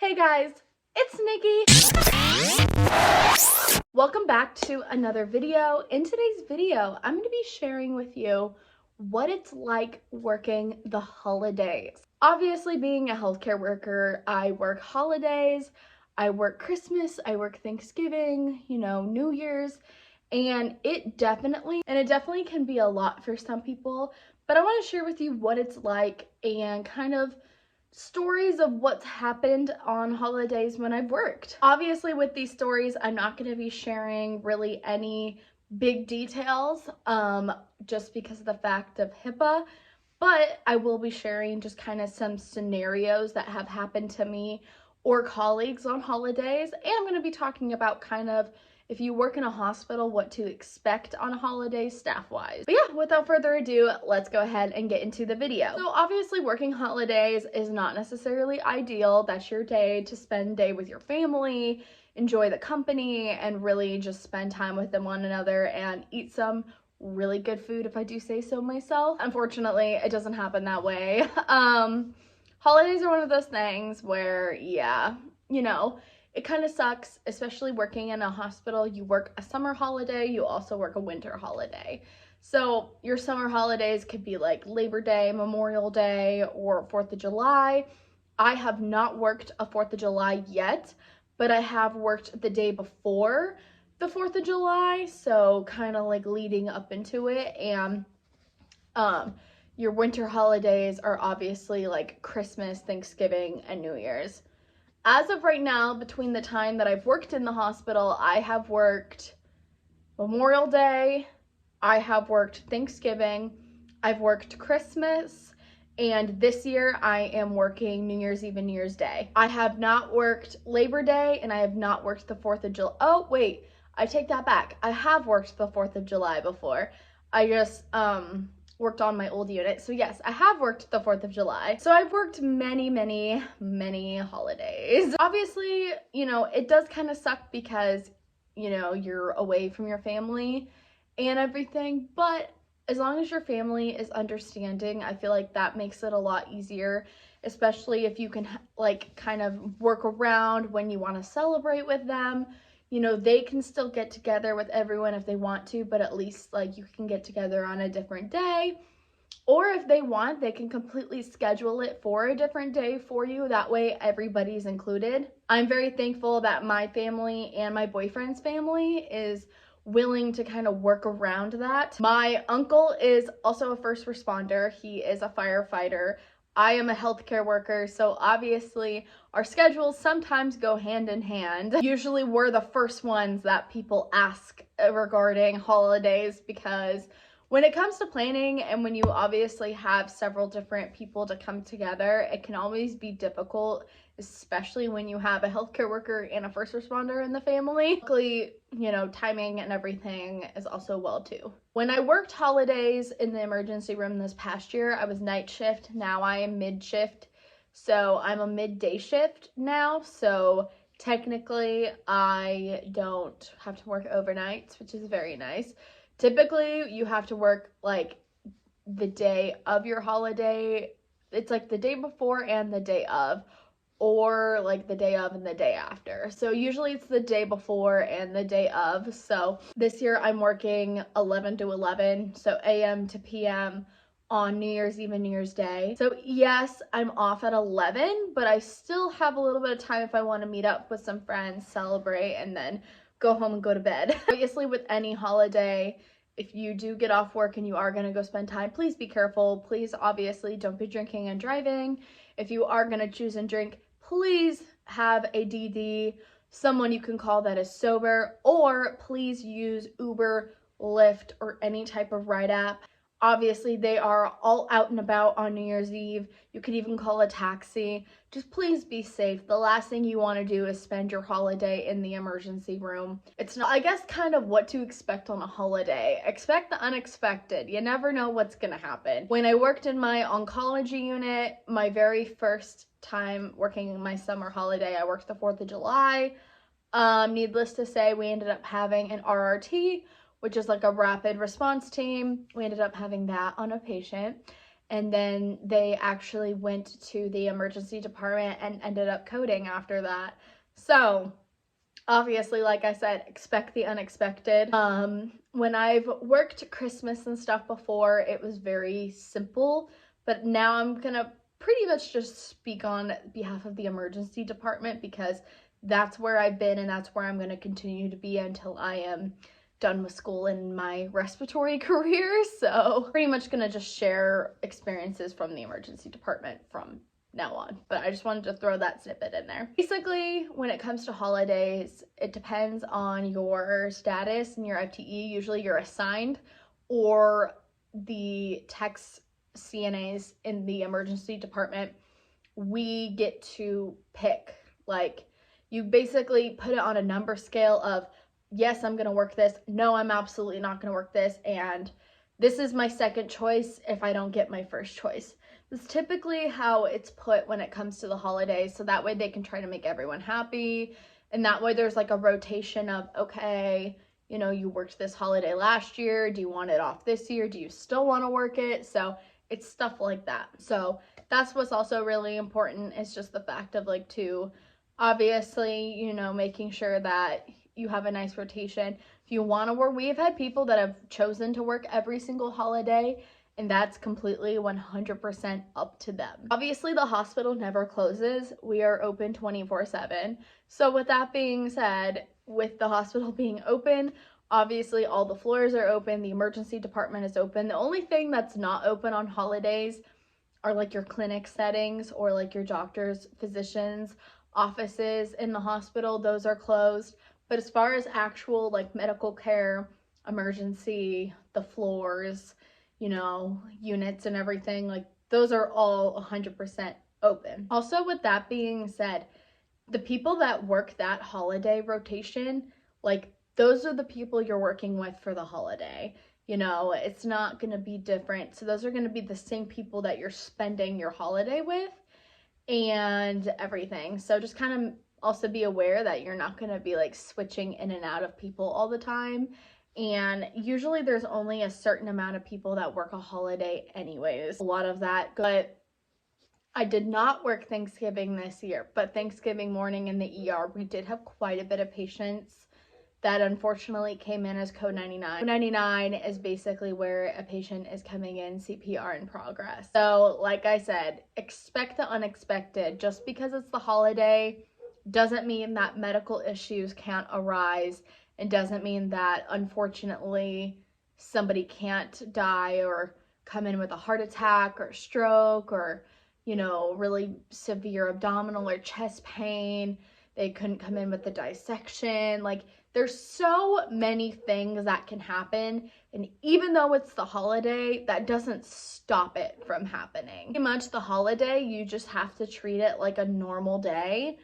Hey guys, it's Nikki. Welcome back to another video. In today's video, I'm going to be sharing with you what it's like working the holidays. Obviously, being a healthcare worker, I work holidays, I work Christmas, I work Thanksgiving, New Year's, and it definitely can be a lot for some people, but I want to share with you what it's like and kind of stories of what's happened on holidays when I've worked. Obviously, with these stories, I'm not going to be sharing really any big details just because of the fact of HIPAA, but I will be sharing just kind of some scenarios that have happened to me or colleagues on holidays, and I'm going to be talking about kind of if you work in a hospital, what to expect on holidays staff-wise. But yeah, without further ado, let's go ahead and get into the video. So obviously working holidays is not necessarily ideal. That's your day to spend day with your family, enjoy the company, and really just spend time with one another and eat some really good food, if I do say so myself. Unfortunately, it doesn't happen that way. Holidays are one of those things where, yeah, it kind of sucks, especially working in a hospital. You work a summer holiday, you also work a winter holiday. So your summer holidays could be like Labor Day, Memorial Day, or 4th of July. I have not worked a 4th of July yet, but I have worked the day before the 4th of July, so kind of like leading up into it. And your winter holidays are obviously like Christmas, Thanksgiving, and New Year's. As of right now, between the time that I've worked in the hospital, I have worked Memorial Day, I have worked Thanksgiving, I've worked Christmas, and this year I am working New Year's Eve and New Year's Day. I have not worked Labor Day, and I have not worked the 4th of July. Oh, wait, I take that back. I have worked the 4th of July before. I just, worked on my old unit. So yes, I have worked the 4th of July. So I've worked many holidays. Obviously, it does kind of suck because, you're away from your family and everything, but as long as your family is understanding, I feel like that makes it a lot easier, especially if you can like kind of work around when you want to celebrate with them. They can still get together with everyone if they want to, but at least like you can get together on a different day. Or if they want, they can completely schedule it for a different day for you. That way everybody's included. I'm very thankful that my family and my boyfriend's family is willing to kind of work around that. My uncle is also a first responder. He is a firefighter. I am a healthcare worker, so obviously our schedules sometimes go hand in hand. Usually we're the first ones that people ask regarding holidays, because when it comes to planning and when you obviously have several different people to come together, it can always be difficult, especially when you have a healthcare worker and a first responder in the family. Luckily, timing and everything is also well too. When I worked holidays in the emergency room this past year, I was night shift. Now I am mid shift. So I'm a midday shift now. So technically I don't have to work overnights, which is very nice. Typically you have to work like the day of your holiday. It's like the day before and the day of, or like the day of and the day after. So usually it's the day before and the day of. So this year I'm working 11 to 11, so AM to PM on New Year's Eve and New Year's Day. So yes, I'm off at 11, but I still have a little bit of time if I want to meet up with some friends, celebrate, and then go home and go to bed. Obviously with any holiday, if you do get off work and you are going to go spend time, please be careful. Please obviously don't be drinking and driving. If you are going to choose and drink, please have a DD, someone you can call that is sober, or please use Uber, Lyft, or any type of ride app. Obviously, they are all out and about on New Year's Eve. You could even call a taxi. Just please be safe. The last thing you want to do is spend your holiday in the emergency room. It's not, I guess, kind of what to expect on a holiday. Expect the unexpected. You never know what's going to happen. When I worked in my oncology unit, my very first time working in my summer holiday, I worked the 4th of July. Needless to say, we ended up having an RRT, which is like a rapid response team. We ended up having that on a patient. and then they actually went to the emergency department and ended up coding after that. So obviously, like I said, expect the unexpected. When I've worked Christmas and stuff before, it was very simple, but now I'm gonna pretty much just speak on behalf of the emergency department because that's where I've been and that's where I'm gonna continue to be until I am done with school and my respiratory career. So pretty much gonna just share experiences from the emergency department from now on, but I just wanted to throw that snippet in there. Basically, when it comes to holidays, it depends on your status and your FTE. Usually you're assigned, or the techs, CNAs in the emergency department, we get to pick. Like, you basically put it on a number scale of, yes, I'm gonna work this, no, I'm absolutely not gonna work this, and this is my second choice if I don't get my first choice. That's typically how it's put when it comes to the holidays, so that way they can try to make everyone happy, and that way there's like a rotation of, okay, you know, you worked this holiday last year, do you want it off this year, do you still want to work it? So it's stuff like that. So that's what's also really important, is just the fact of like, to obviously, you know, making sure that you have a nice rotation. If you want to work, we have had people that have chosen to work every single holiday, and that's completely 100% up to them. Obviously, the hospital never closes. We are open 24/7. So with that being said, with the hospital being open, obviously all the floors are open, the emergency department is open. The only thing that's not open on holidays are like your clinic settings or like your doctors, physicians, offices in the hospital. Those are closed. But as far as actual like medical care, emergency, the floors, you know, units and everything, like those are all 100% open. Also, with that being said, the people that work that holiday rotation, like those are the people you're working with for the holiday. You know, it's not going to be different. So those are going to be the same people that you're spending your holiday with and everything. So just kind of also be aware that you're not going to be like switching in and out of people all the time. And usually there's only a certain amount of people that work a holiday anyways. A lot of that, but I did not work Thanksgiving this year, but Thanksgiving morning in the ER, we did have quite a bit of patients that unfortunately came in as code 99. Code 99 is basically where a patient is coming in CPR in progress. So like I said, expect the unexpected. Just because it's the holiday doesn't mean that medical issues can't arise, and doesn't mean that unfortunately somebody can't die or come in with a heart attack or stroke or, you know, really severe abdominal or chest pain. They couldn't come in with the dissection. Like, there's so many things that can happen, and even though it's the holiday, that doesn't stop it from happening. Pretty much the holiday, you just have to treat it like a normal day,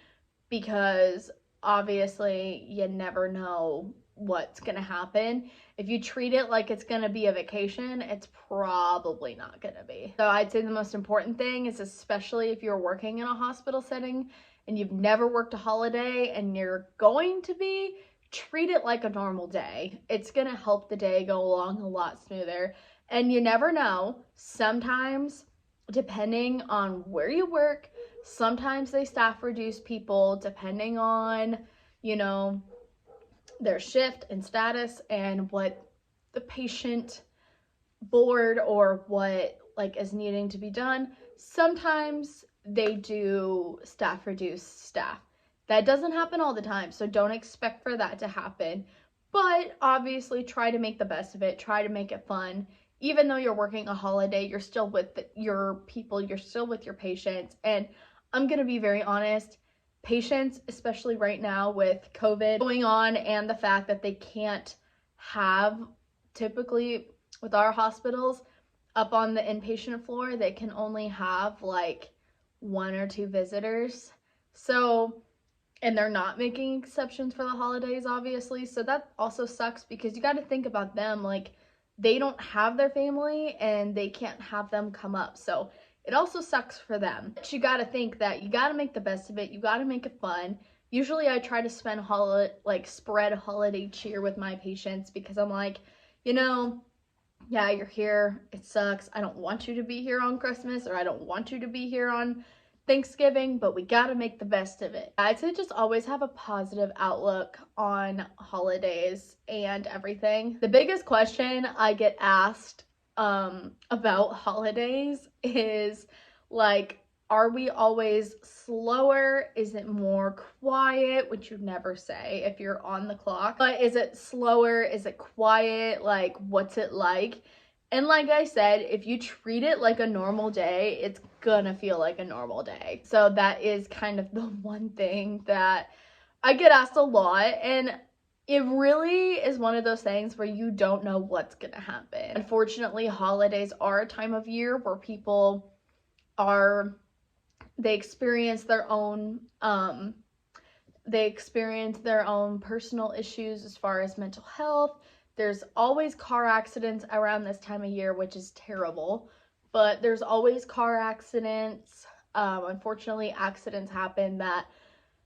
because obviously you never know what's gonna happen. If you treat it like it's gonna be a vacation, it's probably not gonna be. So I'd say the most important thing is, especially if you're working in a hospital setting and you've never worked a holiday and you're going to be, treat it like a normal day. It's gonna help the day go along a lot smoother. And you never know, sometimes depending on where you work, sometimes they staff reduce people depending on, you know, their shift and status and what the patient board or what like is needing to be done. Sometimes they do staff reduce staff. That doesn't happen all the time, so don't expect for that to happen. But obviously try to make the best of it. Try to make it fun. Even though you're working a holiday, you're still with your people, you're still with your patients. And I'm gonna be very honest, patients, especially right now with COVID going on and the fact that they can't have, typically with our hospitals, up on the inpatient floor, they can only have like 1 or 2 visitors. So, and they're not making exceptions for the holidays, obviously. So that also sucks, because you got to think about them. Like, they don't have their family and they can't have them come up. So it also sucks for them. But you got to think that you got to make the best of it. You got to make it fun. Usually I try to spread holiday cheer with my patients, because I'm like, you know, yeah, you're here, it sucks, I don't want you to be here on Christmas, or I don't want you to be here on Thanksgiving, but we gotta make the best of it. I'd say just always have a positive outlook on holidays and everything. The biggest question I get asked about holidays is like, are we always slower? Is it more quiet? Which you'd never say if you're on the clock. But is it slower? Is it quiet? Like, what's it like? And like I said, if you treat it like a normal day, it's gonna feel like a normal day. So that is kind of the one thing that I get asked a lot, and it really is one of those things where you don't know what's gonna happen. Unfortunately, holidays are a time of year where people they experience their own personal issues as far as mental health. There's always car accidents around this time of year, which is terrible, but there's always car accidents. Unfortunately, accidents happen that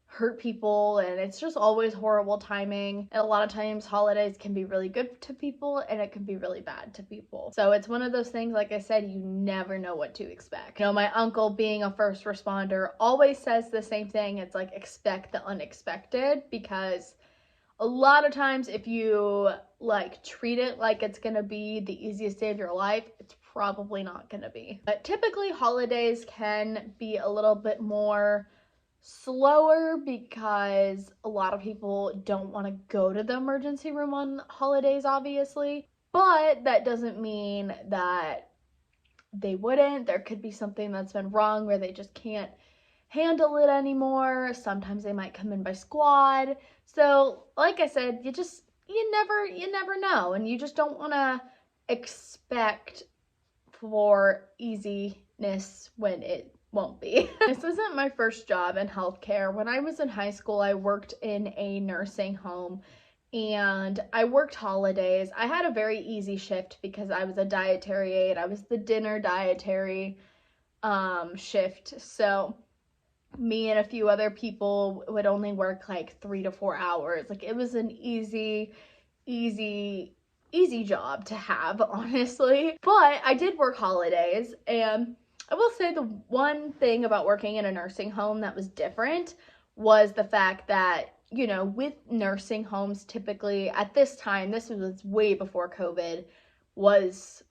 hurt people, and it's just always horrible timing. And a lot of times holidays can be really good to people, and it can be really bad to people. So it's one of those things, like I said, you never know what to expect. You know, my uncle, being a first responder, always says the same thing. It's like, expect the unexpected, because a lot of times if you like treat it like it's gonna be the easiest day of your life, it's probably not gonna be. But typically holidays can be a little bit more slower because a lot of people don't want to go to the emergency room on holidays, obviously, but that doesn't mean that they wouldn't. There could be something that's been wrong where they just can't handle it anymore. Sometimes they might come in by squad. So like I said, you never know, and you just don't want to expect for easiness when it won't be. This isn't my first job in healthcare. When I was in high school, I worked in a nursing home, and I worked holidays. I had a very easy shift because I was a dietary aide. I was the dinner dietary shift. So me and a few other people would only work like 3 to 4 hours. Like, it was an easy job to have, honestly. But I did work holidays, and I will say the one thing about working in a nursing home that was different was the fact that, you know, with nursing homes, typically at this time, this was way before COVID was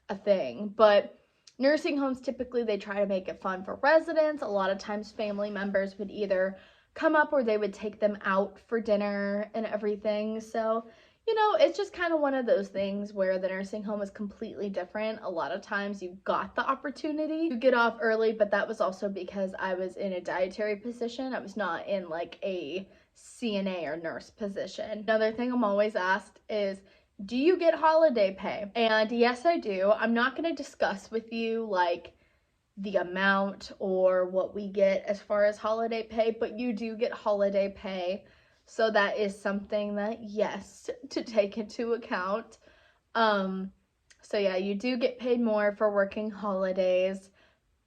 a thing, but nursing homes, typically they try to make it fun for residents. A lot of times family members would either come up or they would take them out for dinner and everything. So, you know, it's just kind of one of those things where the nursing home is completely different. A lot of times you got the opportunity to get off early, but that was also because I was in a dietary position. I was not in like a CNA or nurse position. Another thing I'm always asked is, do you get holiday pay? And yes, I do. I'm not going to discuss with you like the amount or what we get as far as holiday pay, but you do get holiday pay. So that is something that, yes, to take into account. So yeah, you do get paid more for working holidays,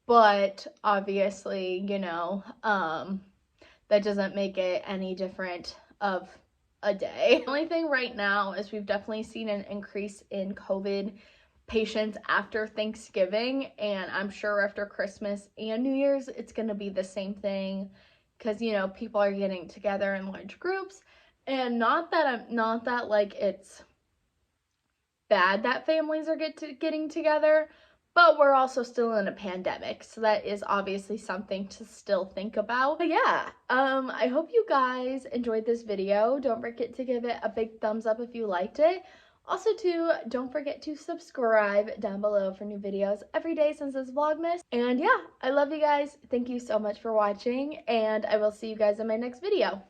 but obviously, you know, that doesn't make it any different of a day. The only thing right now is we've definitely seen an increase in COVID patients after Thanksgiving, and I'm sure after Christmas and New Year's it's going to be the same thing, because, you know, people are getting together in large groups. And not that like it's bad that families are getting together, but we're also still in a pandemic, so that is obviously something to still think about. But yeah, I hope you guys enjoyed this video. Don't forget to give it a big thumbs up if you liked it. Also, too, don't forget to subscribe down below for new videos every day since it's Vlogmas. And yeah, I love you guys. Thank you so much for watching, and I will see you guys in my next video.